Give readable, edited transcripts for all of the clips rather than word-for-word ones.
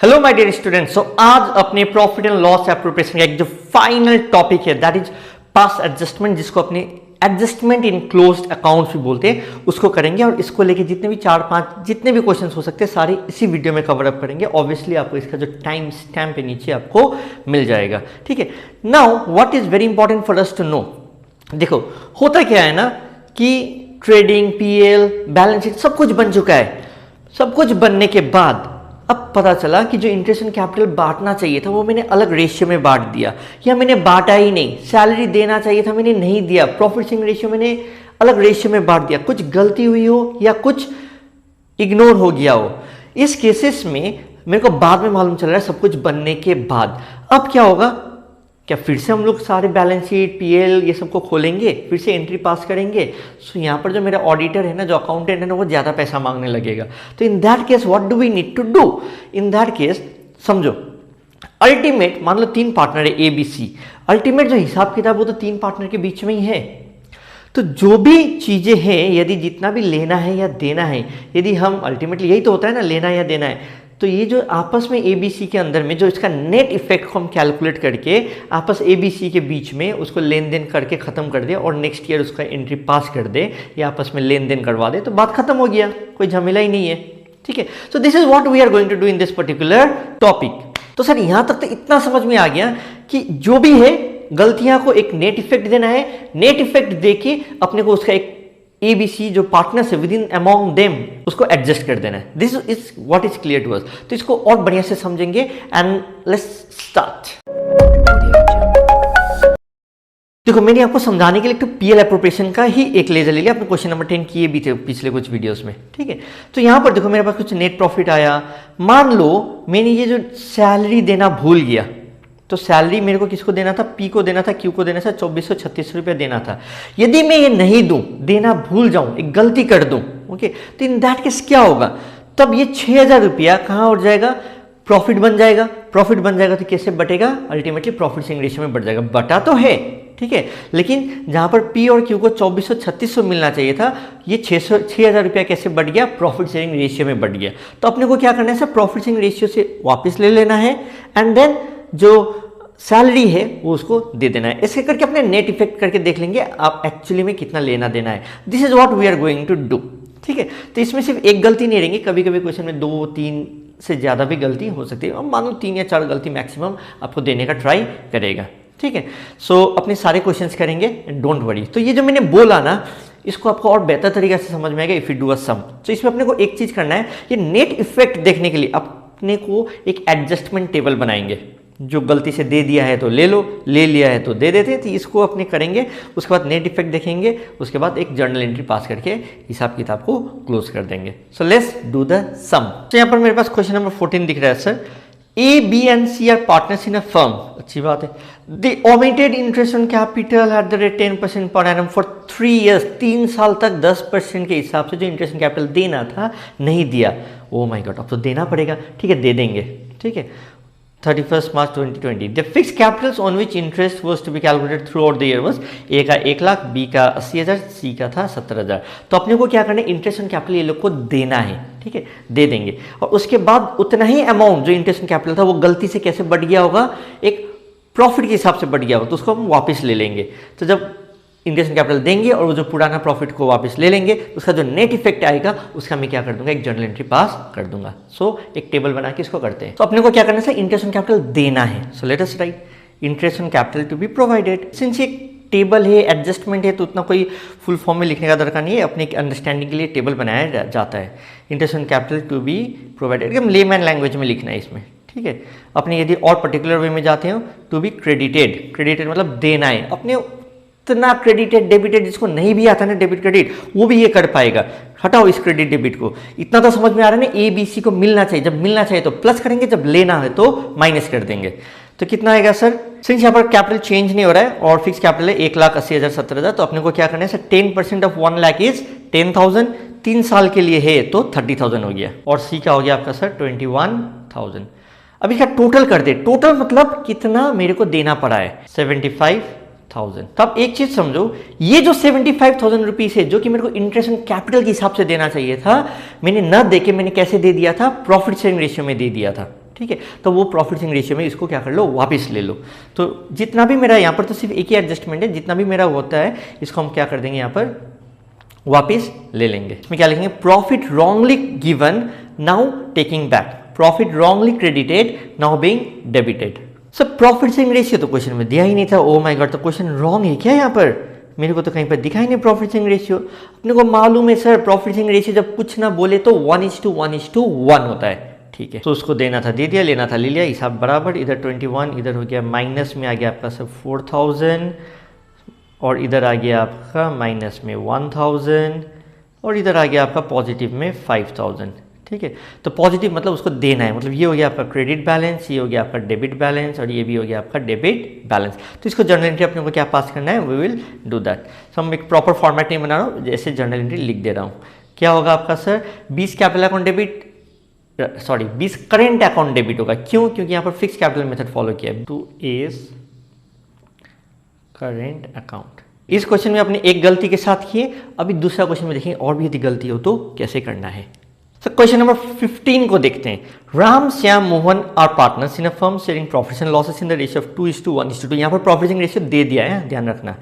Hello my dear students. So आज अपने profit and loss appropriation का एक जो फाइनल टॉपिक है दैट इज पास्ट एडजस्टमेंट, जिसको अपने एडजस्टमेंट इन क्लोज्ड अकाउंट्स भी बोलते हैं, उसको करेंगे। और इसको लेके जितने भी 4-5 जितने भी क्वेश्चंस हो सकते हैं सारे इसी वीडियो में कवर अप करेंगे। ऑब्वियसली आपको इसका जो टाइम स्टैम्प है नीचे आपको मिल जाएगा, ठीक है। Now what is very important for us to know, देखो होता क्या है ना कि ट्रेडिंग, पीएल, बैलेंस शीट सब कुछ बन चुका है। सब कुछ बनने के बाद अब पता चला कि जो इंटरेस्ट एंड कैपिटल बांटना चाहिए था वो मैंने अलग रेशियो में बांट दिया, या मैंने बांटा ही नहीं। सैलरी देना चाहिए था मैंने नहीं दिया, प्रॉफिट शेयरिंग रेशियो मैंने अलग रेशियो में बांट दिया। कुछ गलती हुई हो या कुछ इग्नोर हो गया हो, इस केसेस में मेरे को बाद में मालूम चल रहा है सब कुछ बनने के बाद। अब क्या होगा, क्या फिर से हम लोग सारे बैलेंस शीट, पीएल ये सबको खोलेंगे, फिर से एंट्री पास करेंगे। सो यहाँ पर जो मेरा ऑडिटर है ना, जो अकाउंटेंट है ना, वो ज़्यादा पैसा मांगने लगेगा। तो in that case what do we need to do? In that case समझो, अल्टीमेट मान लो 3 पार्टनर है ए बी सी। अल्टीमेट जो हिसाब किताब वो तो 3 पार्टनर के बीच में ही है। तो जो भी चीज़ें हैं, यदि जितना भी लेना है या देना है, यदि हम अल्टीमेटली यही तो होता है ना, लेना है या देना है, तो ये जो आपस में ए बी सी के अंदर में जो इसका नेट इफेक्ट को हम कैलकुलेट करके आपस ए बी सी के बीच में उसको लेन देन करके ख़त्म कर दे और नेक्स्ट ईयर उसका एंट्री पास कर दे या आपस में लेन देन करवा दे, तो बात खत्म हो गया, कोई झमेला ही नहीं है, ठीक है। So this is what we are going to do in this particular topic. तो सर यहाँ तक तो इतना समझ में आ गया कि जो भी है गलतियां को एक नेट इफेक्ट देना है, नेट इफेक्ट देके अपने को उसका एक ABC जो पार्टनर्स है विद इन अमॉन्ग देम उसको एडजस्ट कर देना है। This is what is clear to us. तो इसको और बढ़िया से समझेंगे एंड लेट्स स्टार्ट। देखो मैंने आपको समझाने के लिए तो पीएल एप्रोप्रिएशन का ही एक लेजर ले लिया, आपने क्वेश्चन नंबर 10 किए भी थे पिछले कुछ वीडियोस में, ठीक है। तो यहां पर देखो मेरे पास कुछ नेट प्रॉफिट आया। मान लो मैंने ये जो सैलरी देना भूल गया, तो सैलरी मेरे को किसको देना था, पी को देना था, क्यू को देना था, 2436 रुपये देना था। यदि मैं ये नहीं दूं, देना भूल जाऊं, एक गलती कर दूं, ओके, तो इन दैट केस क्या होगा, तब ये 6000 रुपया कहाँ उठ जाएगा, प्रॉफिट बन जाएगा। प्रॉफिट बन जाएगा तो कैसे बटेगा, अल्टीमेटली प्रॉफिट शेयरिंग रेशियो में बढ़ जाएगा। बटा तो है, ठीक है, लेकिन जहां पर पी और क्यू को 2436 मिलना चाहिए था, ये 6000 रुपया कैसे बढ़ गया, प्रॉफिट शेयरिंग रेशियो में बढ़ गया। तो अपने को क्या करना है सर, प्रॉफिट शेयरिंग रेशियो से वापस ले लेना है एंड देन जो सैलरी है वो उसको दे देना है। ऐसे करके अपने नेट इफेक्ट करके देख लेंगे आप एक्चुअली में कितना लेना देना है। This is what we are going to do, ठीक है। तो इसमें सिर्फ एक गलती नहीं रहेंगी, कभी कभी क्वेश्चन में 2-3 से ज़्यादा भी गलती हो सकती है। अब मान लो 3 या 4 गलती मैक्सिमम आपको देने का ट्राई करेगा, ठीक है। सो अपने सारे क्वेश्चंस करेंगे, डोंट वरी। तो ये जो मैंने बोला ना, इसको आपको और बेहतर तरीके से समझ में आएगा इफ यू डू अ सम। तो इसमें अपने को एक चीज़ करना है, ये नेट इफेक्ट देखने के लिए अपने को एक एडजस्टमेंट टेबल बनाएंगे। जो गलती से दे दिया है तो ले लो, ले लिया है तो दे देते, तो इसको अपने करेंगे। उसके बाद नेट इफेक्ट देखेंगे, उसके बाद एक जर्नल एंट्री पास करके हिसाब किताब को क्लोज कर देंगे। सो लेट्स डू द सम। तो यहाँ पर मेरे पास क्वेश्चन नंबर 14 दिख रहा है sir, A B and C are partners in a firm. अच्छी बात है। The omitted interest on capital at the rate 10% per annum for 3 years, 3 साल तक 10% के हिसाब से जो इंटरेस्ट ऑन कैपिटल देना था नहीं दिया। ओ माय गॉड, अब तो देना पड़ेगा, ठीक है, दे देंगे, ठीक है। 31st March 2020, the fixed capitals on which interest was to be calculated throughout the year was A का 1 लाख, B का 80,000, C का था 70,000। तो अपने को क्या करना है, इंटरेस्ट ऑन कैपिटल ये लोग को देना है, ठीक है, दे देंगे। और उसके बाद उतना ही अमाउंट जो इंटरेस्ट ऑन कैपिटल था वो गलती से कैसे बढ़ गया होगा, एक प्रॉफिट के हिसाब से बढ़ गया होगा, तो उसको हम वापस ले लेंगे। तो जब इंटरेस्ट कैपिटल देंगे और वो जो पुराना प्रॉफिट को वापस ले लेंगे, उसका जो नेट इफेक्ट आएगा उसका मैं क्या कर दूंगा, एक जर्नल एंट्री पास कर दूंगा। सो एक टेबल बना के इसको करते हैं। तो अपने को क्या करना है, इंटरेस्ट ऑन कैपिटल देना है। So let us write interest on capital to be provided. Since ये टेबल है, एडजस्टमेंट है, तो उतना कोई फुल फॉर्म में लिखने का दरकार नहीं है, अपने अंडरस्टैंडिंग के लिए टेबल बनाया जाता है। Interest on capital to be provided, एकदम लेमैन लैंग्वेज में लिखना है इसमें, ठीक है। अपने यदि और पर्टिकुलर वे में जाते हो, टू बी क्रेडिटेड। क्रेडिटेड मतलब देना है। अपने इतना क्रेडिटेड डेबिटेड जिसको नहीं भी आता ना, डेबिट क्रेडिट, वो भी ये कर पाएगा। हटाओ इस क्रेडिट डेबिट को, इतना तो समझ में आ रहा है ना। ए बी सी को मिलना चाहिए, जब मिलना चाहिए तो प्लस करेंगे, जब लेना है तो माइनस कर देंगे। तो कितना आएगा सर, सिंस यहाँ पर कैपिटल चेंज नहीं हो रहा है और फिक्स कैपिटल है 1,80,000 70,000, तो अपने को क्या करना है सर, 10% ऑफ 1 लाख इज 10,000। 3 साल के लिए है तो 30,000 हो गया। और सी का हो गया आपका सर 21,000। अब इसका टोटल कर दे, टोटल मतलब कितना मेरे को देना पड़ा है, 75,000। तो अब एक चीज समझो, ये जो 75,000 रुपीज है जो कि मेरे को इंटरेस्ट ऑन कैपिटल के हिसाब से देना चाहिए था, मैंने न दे के मैंने कैसे दे दिया था, प्रॉफिट शेयरिंग रेशियो में दे दिया था, ठीक है, तो वो प्रॉफिट शेयरिंग रेशियो में इसको क्या कर लो, वापस ले लो। तो जितना भी मेरा यहाँ पर तो सिर्फ एक ही एडजस्टमेंट है, जितना भी मेरा होता है इसको हम क्या कर देंगे यहाँ पर वापस ले लेंगे। इसमें क्या लिखेंगे, profit wrongly given now taking back, profit wrongly credited now being debited. Sir profit sharing ratio तो क्वेश्चन में दिया ही नहीं था, ओ माय गॉड, तो क्वेश्चन रॉन्ग है क्या यहाँ पर, मेरे को तो कहीं पर दिखा ही नहीं प्रॉफिट शेयरिंग रेशियो। अपने को मालूम है सर प्रॉफिट शेयरिंग रेशियो जब कुछ ना बोले तो 1:1:1 होता है, ठीक है। तो उसको देना था दे दिया, लेना था ले लिया, हिसाब बराबर, इधर 21, इधर हो गया माइनस में आ गया आपका सर 4000 और इधर आ गया आपका माइनस में 1000 और इधर आ गया आपका पॉजिटिव में 5000, ठीक है। तो पॉजिटिव मतलब उसको देना है, मतलब ये हो गया आपका क्रेडिट बैलेंस, ये हो गया आपका डेबिट बैलेंस और ये भी हो गया आपका डेबिट बैलेंस। तो इसको जर्नल एंट्री अपने को क्या पास करना है, वी विल डू दैट। सो हम एक प्रॉपर फॉर्मेट नहीं बना रहा हूँ, जैसे जर्नल एंट्री लिख दे रहा हूँ। क्या होगा आपका sir, 20 capital account debit, sorry 20 current account debit होगा। क्यों, क्योंकि यहाँ पर फिक्स कैपिटल मेथड फॉलो किया है, टू इज करेंट अकाउंट। इस क्वेश्चन में आपने एक गलती के साथ किए, अभी दूसरा क्वेश्चन में देखेंगे और भी यदि गलती हो तो कैसे करना है। सर क्वेश्चन नंबर 15 को देखते हैं। Ram, Shyam, Mohan are partners in a firm sharing profits and losses in the ratio of 2:1:2। यहाँ पर प्रॉफिट शेयरिंग रेशियो दे दिया है, ध्यान रखना।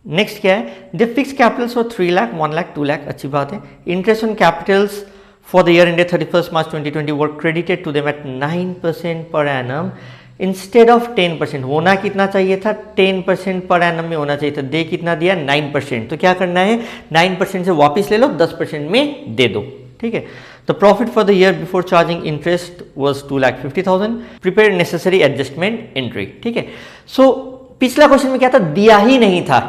नेक्स्ट क्या है, the fix capitals for 3 lakh, 1 lakh, 2 lakh, अच्छी बात है। Interest on capitals for the year ended 31 March 2020 were credited to them at 9% per annum instead of 10%। होना कितना चाहिए था, 10% पर एनम में होना चाहिए था, दे कितना दिया 9%। तो क्या करना है, 9% से वापस ले लो, 10% में दे दो, ठीक है। तो profit for the year before charging interest was 2,50,000, prepare necessary adjustment entry, ठीक है। सो पिछला क्वेश्चन में क्या था, दिया ही नहीं था,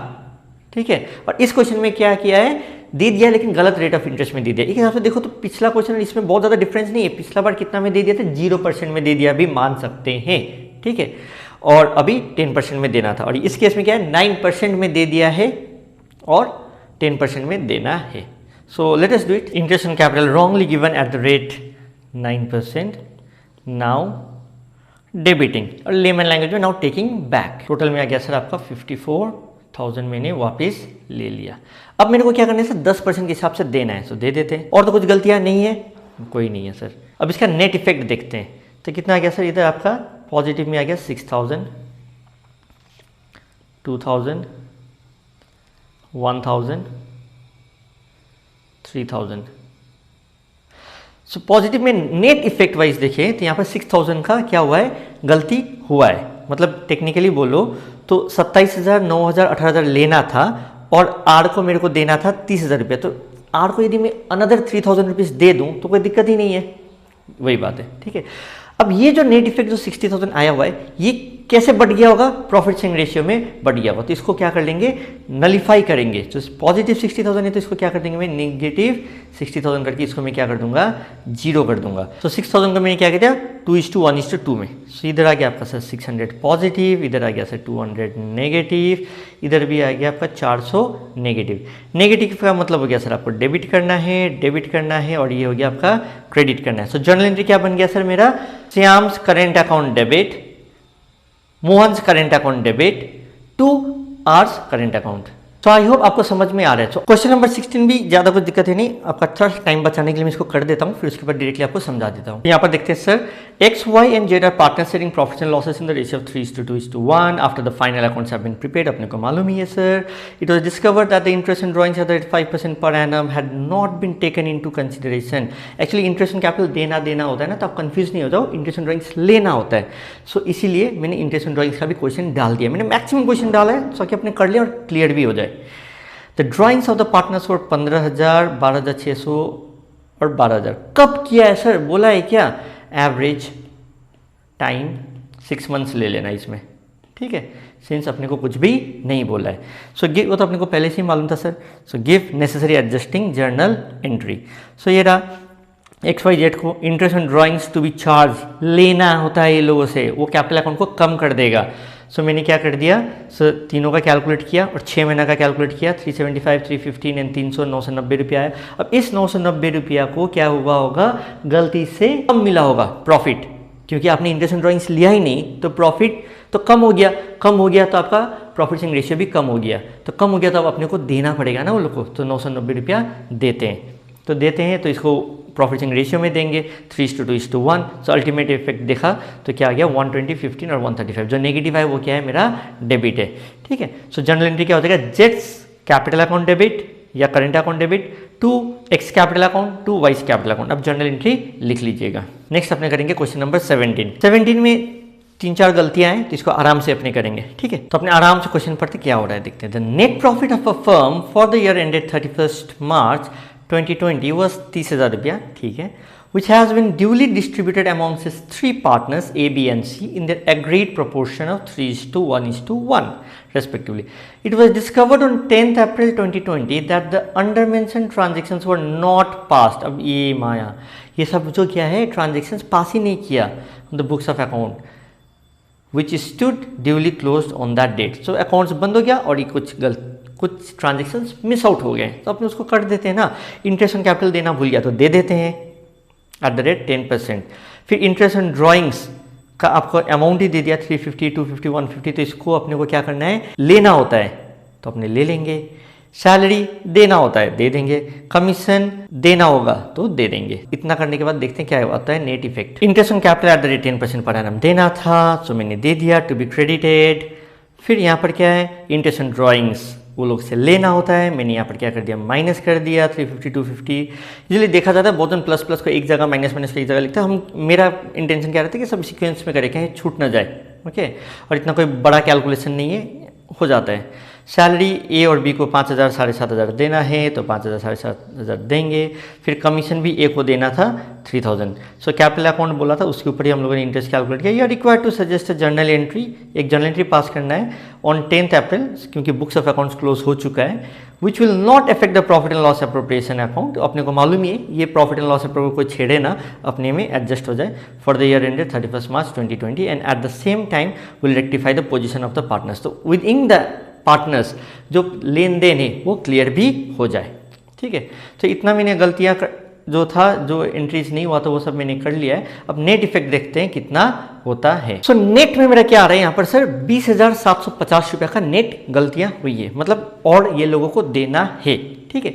ठीक है। और इस क्वेश्चन में क्या किया है, दे दिया लेकिन गलत रेट ऑफ इंटरेस्ट में दे दिया। एक हिसाब से देखो तो पिछला क्वेश्चन इसमें बहुत ज्यादा डिफरेंस नहीं है। पिछला बार कितना में दे दिया था, 0% में दे दिया, भी मान सकते हैं, ठीक है। और अभी 10% में देना था, और इस केस में क्या है, 9% में दे दिया है और 10% में देना है। So let us do it. Interest on capital wrongly given at the rate 9%. Now debiting और लेमन लैंग्वेज में now taking back. टोटल में आ गया सर आपका 54,000 मैंने वापस ले लिया। अब मेरे को क्या करना है सर, 10% के हिसाब से देना है, तो दे देते हैं। और तो कुछ गलतियां नहीं है, कोई नहीं है सर। अब इसका नेट इफेक्ट देखते हैं, तो कितना आ गया सर, इधर आपका पॉजिटिव में आ गया 6,000, 2,000, 1,000, 3,000। सो पॉजिटिव में नेट इफेक्ट वाइज देखें तो यहाँ पर 6,000 का क्या हुआ है, गलती हुआ है। मतलब टेक्निकली बोलो तो 27,000, 9,000, 18,000 लेना था और आर को मेरे को देना था 30,000 रुपये। तो आर को यदि मैं अनदर 3,000 रुपीज़ दे दूँ तो कोई दिक्कत ही नहीं है, वही बात है, ठीक है। अब ये जो नेट इफेक्ट जो 60,000 आया हुआ है, ये कैसे बढ़ गया होगा, प्रॉफिट शेयरिंग रेशियो में बढ़ गया होगा। तो इसको क्या कर लेंगे, नलीफाई करेंगे। तो पॉजिटिव 60,000 है तो इसको क्या कर देंगे, मैं नेगेटिव 60,000 करके इसको मैं क्या कर दूंगा, 0 कर दूंगा। तो 6,000 का मैंने क्या किया, 2:1:2 में। सो इधर आ गया आपका सर 600 पॉजिटिव, इधर आ गया सर 200 नेगेटिव, इधर भी आ गया आपका 400 नेगेटिव। नेगेटिव का मतलब हो गया सर आपको डेबिट करना है, डेबिट करना है, और ये हो गया आपका क्रेडिट करना है। सो जर्नल एंट्री क्या बन गया सर मेरा, Shyam's current account debit, Mohan's current account debit to ours current account. तो आई होप आपको समझ में आ रहा है। तो क्वेश्चन नंबर 16 भी ज्यादा कुछ दिक्कत है नहीं, आपका थोड़ा टाइम बचाने के लिए मैं इसको कर देता हूँ, फिर उसके बाद डायरेक्टली आपको समझा देता हूँ। यहाँ पर देखते हैं sir, X, Y and Z are partner sharing profits and losses in the ratio of 3:2:1 after the final accounts have been prepared. अपने को मालूम ही है sir, it was discovered that the interest in drawings at 5% per annum had not been taken into consideration. Actually interest in capital देना होता है ना, तो आप कंफ्यूज नहीं हो जाओ, इंटरेस्ट इन ड्राइंग्स लेना होता है। सो इसीलिए मैंने इंटरेस्ट इन ड्राइंग्स का भी क्वेश्चन डाल दिया, मैंने मैक्सिमम क्वेश्चन डाला है ताकि अपने कर लिया और क्लियर भी हो जाए। The drawings of the partners for 15,000, 12,600 और 12,000। कब किया है सर, बोला है क्या, एवरेज टाइम 6 मंथ्स ले लेना इसमें, ठीक है, सिंस अपने को कुछ भी नहीं बोला है। सो गिव, वो तो अपने को पहले से ही मालूम था sir. So give necessary adjusting journal entry. So ये रहा XYZ को interest on drawings to be charge लेना होता है ये लोगों से, वो कैपिटल अकाउंट को कम कर देगा। सो मैंने क्या कर दिया, सो तीनों का कैलकुलेट किया और 6 महीना का कैलकुलेट किया, 375, 315 एंड 300, 990 रुपया आया। अब इस 990 रुपया को क्या हुआ होगा, गलती से कम मिला होगा प्रॉफिट, क्योंकि आपने इंटरेस्ट ऑन ड्राइंग्स लिया ही नहीं तो प्रॉफिट तो कम हो गया। कम हो गया तो आपका प्रॉफिट शेयरिंग रेशियो भी कम हो गया, तो कम हो गया तो अब अपने को देना पड़ेगा ना वो लोग को। तो 990 रुपया देते हैं, तो देते हैं तो इसको प्रॉफिट शेयरिंग रेशियो में देंगे 3:2:1। सो अल्टीमेट इफेक्ट देखा तो क्या आ गया 120, 15 और 135। जो नेगेटिव है वो क्या है, मेरा डेबिट है। ठीक है, सो जनरल एंट्री क्या हो जाएगा, जेट्स कैपिटल अकाउंट डेबिट या current account debit to X capital account to Y's capital account. अब जनरल एंट्री लिख लीजिएगा। नेक्स्ट अपने करेंगे क्वेश्चन नंबर 17 में 3-4 गलतियां हैं तो इसको आराम से अपने करेंगे। ठीक है, तो अपने आराम से क्वेश्चन पढ़ते क्या हो रहा है देखते हैं। The net profit of a firm for the year ended 31 March 2020 was 30,000 रुपया। ठीक है, which has been duly distributed amongst its 3 partners A, B and C in their agreed proportion of 3:1:1 respectively. It was discovered on 10th April 2020 that the undermentioned transactions were not passed. अब ये माया, ये सब जो क्या है transactions पास ही नहीं किया the books of account which stood duly closed on that date. So accounts बंद हो गया और ये कुछ ट्रांजेक्शन्स मिस आउट हो गए तो अपने उसको कर देते हैं ना। इंटरेस्ट ऑन कैपिटल देना भूल गया तो दे देते हैं @10%। फिर इंटरेस्ट ऑन ड्राइंग्स का आपको अमाउंट ही दे दिया 350, 250, 150, तो इसको अपने को क्या करना है, लेना होता है तो अपने ले लेंगे। सैलरी देना होता है दे देंगे, कमीशन देना होगा तो दे देंगे। इतना करने के बाद देखते हैं क्या होता है net effect. Interest on capital @10% per annum देना था तो मैंने दे दिया टू बी क्रेडिटेड। फिर यहाँ पर क्या है, इंटरेस्ट ऑन ड्राइंग्स वो लोग से लेना होता है, मैंने यहाँ पर क्या कर दिया, माइनस कर दिया 350, 250। यूजुअली देखा जाता है बहुत प्लस प्लस को एक जगह माइनस माइनस को एक जगह लिखता है। मेरा इंटेंशन क्या रहता है कि सब सीक्वेंस में करें, कहीं छूट ना जाए। ओके, और इतना कोई बड़ा कैलकुलेशन नहीं है, हो जाता है। सैलरी ए और बी को 5,000 7,500 देना है तो 5,000 7,500 देंगे। फिर कमीशन भी ए को देना था 3,000। सो कैपिटल अकाउंट बोला था उसके ऊपर ही हम लोगों ने इंटरेस्ट कैलकुलेट किया। या required to suggest a journal entry, एक जर्नल एंट्री पास करना है ऑन 10th अप्रैल क्योंकि बुक्स ऑफ अकाउंट्स क्लोज हो चुका है। Which will not affect the profit and loss appropriation account. अपने को मालूम ही है ये प्रॉफिट एंड लॉस अप्रोप्रिएशन को छेड़े ना, अपने में एडजस्ट हो जाए for the year ended 31 March 2020 and at the same time will rectify the position of the partners. तो विद इन द पार्टनर्स जो लेन देन है वो क्लियर भी हो जाए। ठीक है, तो इतना मैंने गलतियां जो था, जो एंट्रीज नहीं हुआ था वो सब मैंने कर लिया है। अब नेट इफेक्ट देखते हैं कितना होता है। सो नेट में मेरा क्या आ रहा है यहाँ पर सर, 20,750 रुपया का नेट गलतियां हुई है, मतलब और ये लोगों को देना है। ठीक है,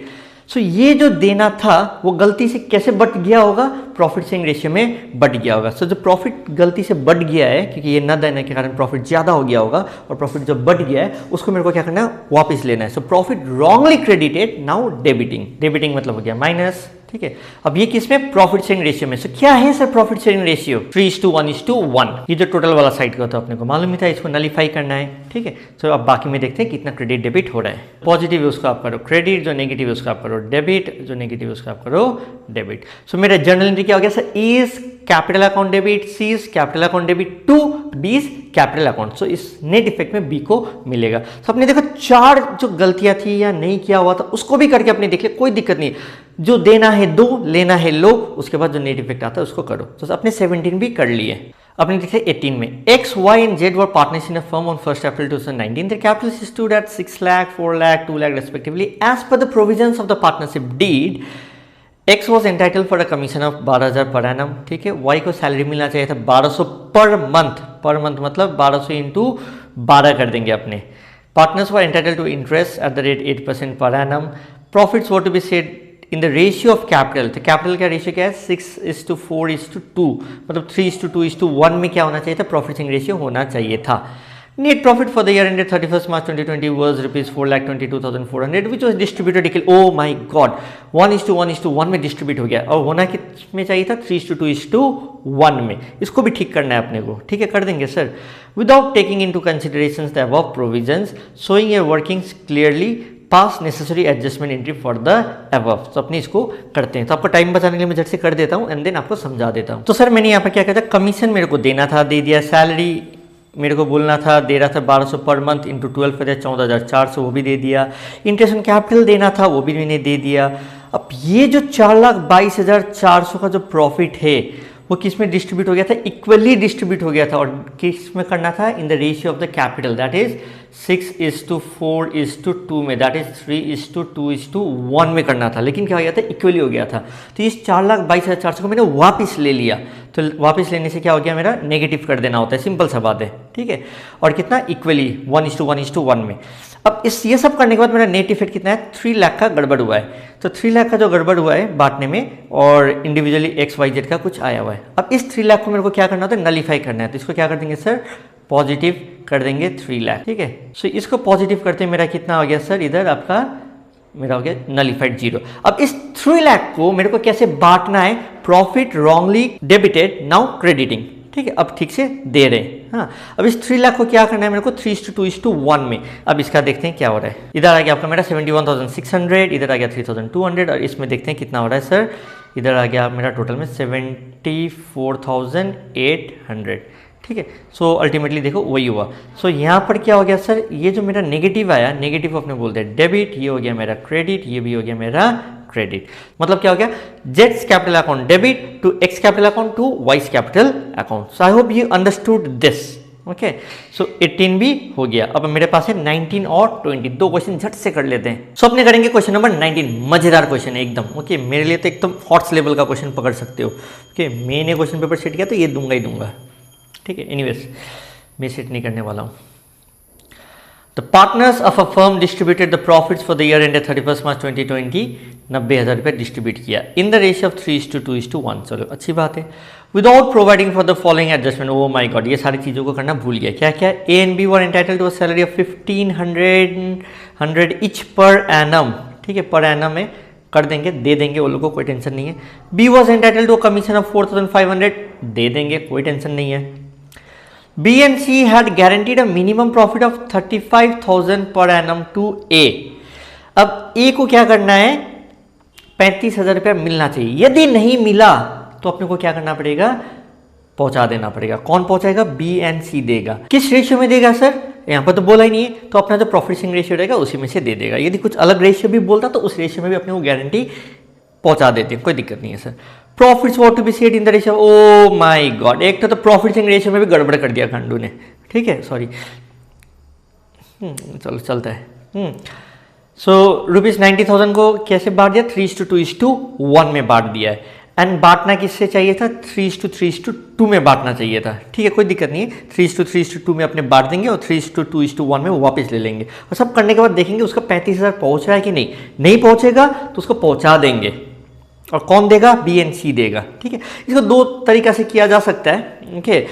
सो ये जो देना था वो गलती से कैसे बढ़ गया होगा, प्रॉफिट शेयरिंग रेशियो में बढ़ गया होगा। सो जो प्रॉफिट गलती से बढ़ गया है क्योंकि ये न देने के कारण प्रॉफिट ज़्यादा हो गया होगा और प्रॉफिट जो बढ़ गया है उसको मेरे को क्या करना है, वापस लेना है। So profit wrongly credited, now debiting. Debiting मतलब हो गया माइनस। ठीक है, अब ये किस में, प्रॉफिट शेयरिंग रेशियो में। सो क्या है सर प्रॉफिट शेयरिंग रेशियो, 3:1:1। ये जो टोटल वाला साइड का था अपने को मालूम ही था, इसको नलीफाई करना है। ठीक है, तो अब बाकी में देखते हैं कितना क्रेडिट डेबिट हो रहा है। पॉजिटिव है उसको आप करो क्रेडिट, जो नेगेटिव है उसको आप करो डेबिट, जो नेगेटिव है उसको आप करो डेबिट। सो मेरा जर्नल एंट्री क्या हो गया sir, A is capital account debit, C is capital account debit to B is capital account. So इस नेट इफेक्ट में बी को मिलेगा। तो अपने देखो 4 जो गलतियां थी या नहीं किया हुआ था उसको भी करके अपने देख ले, कोई दिक्कत नहीं। जो देना है दो, लेना है लो, उसके बाद जो नेट इफेक्ट आता है उसको करो। तो अपने 17 भी कर लिए। अपने देखे 18 में X, Y and Z were partners in a firm on 1st April 2019. Their capital stood at 6 lakh, 4 lakh, 2 lakh respectively. As per the provisions of the partnership deed, X was entitled for a commission of 12,000 per annum. ठीक है, Y को salary मिलना चाहिए था 1200 per month. Per month मतलब 1200 into 12 कर देंगे अपने। Partners were entitled to interest at the rate 8% per annum. Profits were to be said in the ratio of capital. तो कैपिटल का रेशियो क्या है, 6:4:2, मतलब 3:2:1 में क्या होना चाहिए था, प्रॉफिट शेयरिंग रेशियो होना चाहिए था। Net profit for the year ended 31 March 2020 was ₹4,22,400 which was distributed equal, O my God, 1:1:1 में डिस्ट्रीब्यूट हो गया और होना किसमें चाहिए था, 3:2:1 में। इसको भी ठीक करना है अपने को। ठीक है, कर देंगे sir. Without taking into considerations the above provisions, showing your workings clearly, pass necessary adjustment entry for the above. तो अपने इसको करते हैं। तो आपको टाइम बचाने के लिए मैं झट से कर देता हूँ एंड देन आपको समझा देता हूँ। तो सर मैंने यहाँ पर क्या कहता है, कमीशन मेरे को देना था, दे दिया। सैलरी मेरे को बोलना था, दे रहा था 1200 पर मंथ इंटू 12 कर दिया 14,400, वो भी दे दिया। इंटरेस्ट ऑन कैपिटल देना था, वो भी मैंने दे दिया। अब ये जो 4,22,400 का जो प्रॉफिट है वो किस में डिस्ट्रीब्यूट हो गया था, इक्वली डिस्ट्रीब्यूट हो गया था। और किस में करना था, इन the ratio of the capital, that is 6:4:2 में, दैट इज 3:2:1 में करना था, लेकिन क्या हो गया था, इक्वली हो गया था। तो इस 4,22,400 को मैंने वापस ले लिया, तो वापस लेने से क्या हो गया, मेरा नेगेटिव कर देना होता है, सिंपल सा बात है, ठीक है। और कितना, इक्वली 1:1:1 में। अब ये सब करने के बाद मेरा नेट इफेक्ट कितना है, 3 लाख का गड़बड़ हुआ है। तो 3 लाख का जो गड़बड़ हुआ है बांटने में, और इंडिविजुअली XYZ का कुछ आया हुआ है। अब इस 3 लाख को मेरे को क्या करना होता है, नलीफाई करना है। तो इसको क्या कर देंगे सर, पॉजिटिव कर देंगे 3 लाख, ठीक है। सो इसको पॉजिटिव करते मेरा कितना हो गया सर, इधर आपका मेरा हो गया नलीफाइड 0। अब इस 3 लाख को मेरे को कैसे बांटना है, profit wrongly debited now crediting, ठीक है। अब ठीक से दे रहे हैं, हाँ। अब इस 3 लाख को क्या करना है मेरे को, 3:2:1 में। अब इसका देखते हैं क्या हो रहा है। इधर आ गया आपका मेरा 71,600, इधर आ गया 3,200, और इसमें देखते हैं कितना हो रहा है सर। इधर आ गया मेरा टोटल में 74,800, ठीक है। सो अल्टीमेटली देखो वही हुआ। सो यहाँ पर क्या हो गया सर, ये जो मेरा नेगेटिव आया, नेगेटिव अपने बोलते हैं डेबिट, ये हो गया मेरा क्रेडिट, ये भी हो गया मेरा क्रेडिट। मतलब क्या हो गया, जेड्स capital account debit to X capital account to Y's capital account. So I hope you understood this, okay. So 18 भी हो गया। अब मेरे पास है 19 और 20, 2 क्वेश्चन झट से कर लेते हैं। सो अपने करेंगे क्वेश्चन नंबर 19, मजेदार क्वेश्चन है एकदम, ओके। मेरे लिए तो एकदम हॉट्स लेवल का क्वेश्चन पकड़ सकते हो, ओके। मैंने क्वेश्चन पेपर सेट किया तो ये दूंगा ही दूंगा, ठीक है। एनीवेज मैं सेट नहीं करने वाला हूँ। The partners of a firm distributed the profits for the year ended 31st March 2020, 90,000 रुपये डिस्ट्रीब्यूट किया इन द रेशियो ऑफ 3:2:1। चलो अच्छी बात है। Without providing for the following adjustment, oh my God, ये सारी चीज़ों को करना भूल गया। क्या क्या, A and B were entitled to a salary of 1,500 each per annum, ठीक है। पर एनम में कर देंगे, दे देंगे वो लोगों को, कोई टेंशन नहीं है। B was entitled to a commission of 4,500, दे देंगे, कोई टेंशन नहीं है। B and C had guaranteed a minimum profit of 35,000 per annum to A। अब A को क्या करना है, 35,000 रुपया मिलना चाहिए। यदि नहीं मिला तो अपने को क्या करना पड़ेगा, पहुंचा देना पड़ेगा। कौन पहुंचाएगा, B and C देगा। किस रेशियो में देगा सर, यहाँ पर तो बोला ही नहीं है, तो अपना जो प्रॉफिट शेयरिंग रेशियो रहेगा उसी में से दे देगा। यदि कुछ अलग रेशियो भी बोलता तो उस रेशियो में भी अपने को गारंटी पहुंचा देते हैं, कोई दिक्कत नहीं है sir. Profits what to be said in the ratio, oh my God, एक तो प्रॉफिट शेयरिंग रेशियो में भी गड़बड़ कर दिया खंडू ने, ठीक है, सॉरी। चलो चलता है। सो ₹90,000 को कैसे बांट दिया, 3:2:1 में बांट दिया है। एंड बांटना किससे चाहिए था, 3:3:2 में बांटना चाहिए था, ठीक है, कोई दिक्कत नहीं है। 3:3:2 में अपने बांट देंगे और 3:2:1 में वो वापस ले लेंगे। और सब करने के बाद देखेंगे उसका 35,000 पहुंच रहा है कि नहीं पहुंचेगा तो उसको पहुंचा देंगे। और कौन देगा, बी एंड सी देगा, ठीक है। इसको 2 तरीका से किया जा सकता है, ओके।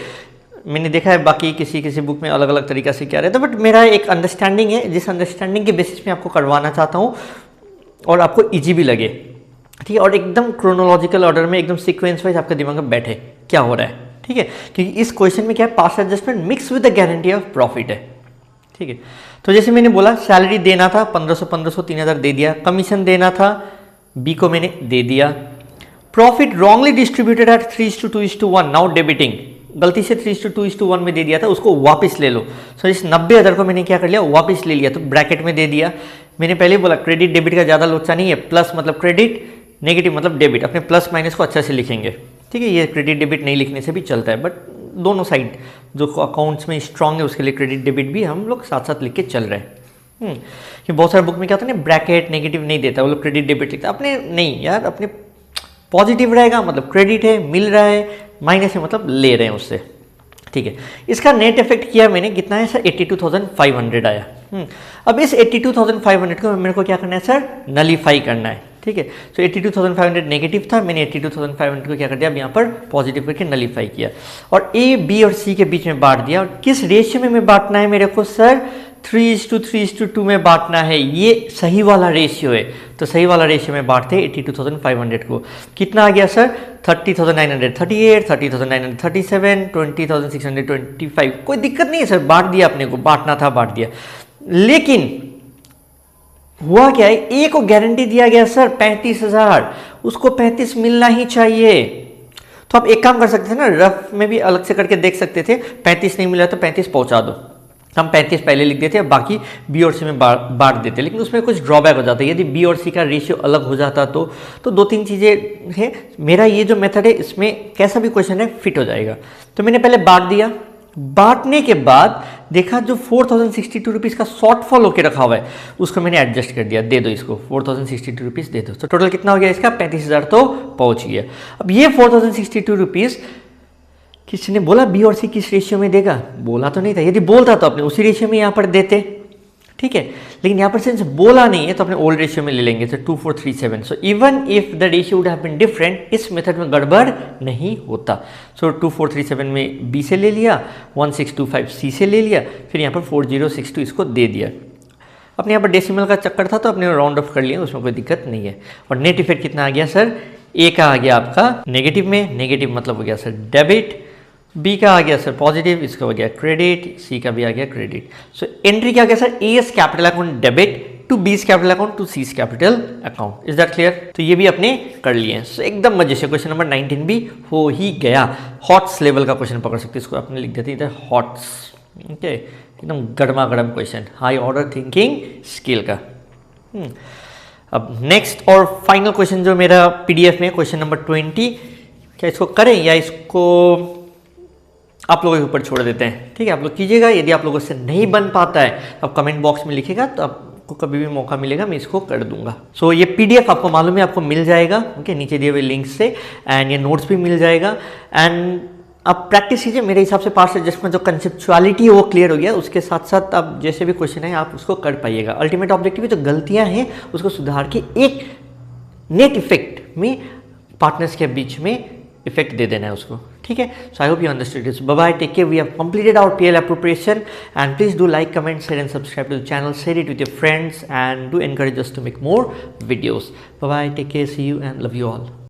मैंने देखा है बाकी किसी बुक में अलग अलग तरीका से किया रहता है, बट मेरा एक अंडरस्टैंडिंग है, जिस अंडरस्टैंडिंग के बेसिस में आपको करवाना चाहता हूँ और आपको ईजी भी लगे, ठीक है। और एकदम क्रोनोलॉजिकल ऑर्डर में, एकदम सीक्वेंस वाइज आपके दिमाग में बैठे क्या हो रहा है, ठीक है। क्योंकि इस क्वेश्चन में क्या है, past adjustment mix with the guarantee of profit है, ठीक है। तो जैसे मैंने बोला, सैलरी देना था 1,500 3,000 दे दिया। कमीशन देना था, बी को मैंने दे दिया। Profit wrongly distributed at 3:2:1, now debiting, गलती से 3:2:1 में दे दिया था, उसको वापस ले लो। सो इस 90,000 को मैंने क्या कर लिया, वापस ले लिया, तो ब्रैकेट में दे दिया। मैंने पहले बोला क्रेडिट डेबिट का ज़्यादा लोचा नहीं है, प्लस मतलब क्रेडिट, नेगेटिव मतलब डेबिट, अपने प्लस माइनस को अच्छे से लिखेंगे, ठीक है। ये क्रेडिट डेबिट नहीं लिखने से भी चलता है, बट दोनों साइड जो अकाउंट्स में स्ट्रांग है उसके लिए क्रेडिट डेबिट भी हम लोग साथ साथ लिख के चल रहे हैं। कि बहुत सारे बुक में क्या होता है ना, ब्रैकेट नेगेटिव नहीं देता, वो लोग क्रेडिट डेबिट लिखता है। अपने नहीं यार, अपने पॉजिटिव रहेगा मतलब क्रेडिट है, मिल रहा है, माइनस है मतलब ले रहे हैं उससे, ठीक है। इसका नेट इफेक्ट किया मैंने, कितना है सर, 82,500 आया। अब इस 82,500 को मेरे को क्या करना है सर, नलीफाई करना है, ठीक है। सो 82,500 नेगेटिव था, मैंने 82,500 को क्या कर दिया, अब यहाँ पर पॉजिटिव करके नलीफाई किया और ए, बी और सी के बीच में बांट दिया। और किस रेशियो में बांटना है मेरे को सर, 3:3:2 में बांटना है। ये सही वाला रेशियो है, तो सही वाला रेशियो में बांटते हैं 82,500 को। कितना आ गया सर, 30,938, 30,937, 20,625। कोई दिक्कत नहीं है सर, बांट दिया, अपने को बांटना था बांट दिया। लेकिन हुआ क्या है, ए को गारंटी दिया गया सर 35,000, उसको 35 मिलना ही चाहिए। तो आप एक काम कर सकते थे ना, रफ में भी अलग से करके देख सकते थे, 35 नहीं मिला तो 35 पहुंचा दो। हम 35 पहले लिख देते हैं, बाकी बी और सी में बांट देते, लेकिन उसमें कुछ ड्रॉबैक हो जाता है। यदि बी और सी का रेशियो अलग हो जाता तो 2-3 चीज़ें हैं। मेरा ये जो मेथड है इसमें कैसा भी क्वेश्चन है फिट हो जाएगा। तो मैंने पहले बांट दिया, बांटने के बाद देखा जो 4062 रुपीज़ का शॉर्टफॉल होकर रखा हुआ है उसको मैंने एडजस्ट कर दिया, दे दो इसको 4062 रुपीज़ दे दो। तो टोटल कितना हो गया इसका 35,000 तो पहुंच गया। अब ये 4062 रुपीज़ किसने बोला बी और सी किस रेशियो में देगा, बोला तो नहीं था। यदि बोलता तो अपने उसी रेशियो में यहाँ पर देते, ठीक है, लेकिन यहाँ पर सिंस बोला नहीं है तो अपने ओल्ड रेशियो में ले लेंगे, तो 2437। So even if the ratio would have been different, इस मेथड में गड़बड़ नहीं होता। सो 2437 में बी से ले लिया, 1625 सी से ले लिया, फिर यहाँ पर 4062 इसको दे दिया। अपने यहाँ पर डेसिमल का चक्कर था तो अपने राउंड ऑफ कर लिया, उसमें कोई दिक्कत नहीं है। और नेट इफेक्ट कितना आ गया सर, ए का आ गया आपका नेगेटिव में, नेगेटिव मतलब हो गया सर डेबिट, बी का आ गया सर पॉजिटिव, इसका हो गया क्रेडिट, सी का भी आ गया क्रेडिट। सो एंट्री क्या आ गया sir, A's capital account debit to B's capital account to C's capital account. Is that clear? तो ये भी अपने कर लिए हैं। सो एकदम मजे से क्वेश्चन नंबर 19 भी हो ही गया। हॉट्स लेवल का क्वेश्चन पकड़ सकते, इसको आपने लिख देते इधर हॉट्स, ओके, एकदम गर्मा गर्म question, high order thinking skill का। अब नेक्स्ट और फाइनल क्वेश्चन जो मेरा पीडीएफ में क्वेश्चन नंबर 20, क्या इसको करें या इसको आप लोगों के ऊपर छोड़ देते हैं, ठीक है, आप लोग कीजिएगा। यदि आप लोगों से नहीं बन पाता है आप कमेंट बॉक्स में लिखिएगा, तो आपको कभी भी मौका मिलेगा मैं इसको कर दूंगा। सो ये पीडीएफ आपको मालूम है आपको मिल जाएगा, ओके, नीचे दिए हुए लिंक से, एंड ये नोट्स भी मिल जाएगा। एंड आप प्रैक्टिस कीजिए, मेरे हिसाब से पार्ट्स एडजस्टमेंट जो कंसेप्चुअलिटी है वो क्लियर हो गया, उसके साथ साथ आप जैसे भी क्वेश्चन है आप उसको कर पाइएगा। अल्टीमेट ऑब्जेक्टिव है जो गलतियाँ हैं उसको सुधार के एक नेट इफेक्ट में पार्टनर्स के बीच में इफेक्ट दे देना है उसको, ठीक है। So I hope you understood this. Bye bye, take care, we have completed our PL appropriation and please do like, comment, share and subscribe to the channel, share it with your friends and do encourage us to make more videos. Bye bye, take care, see you and love you all.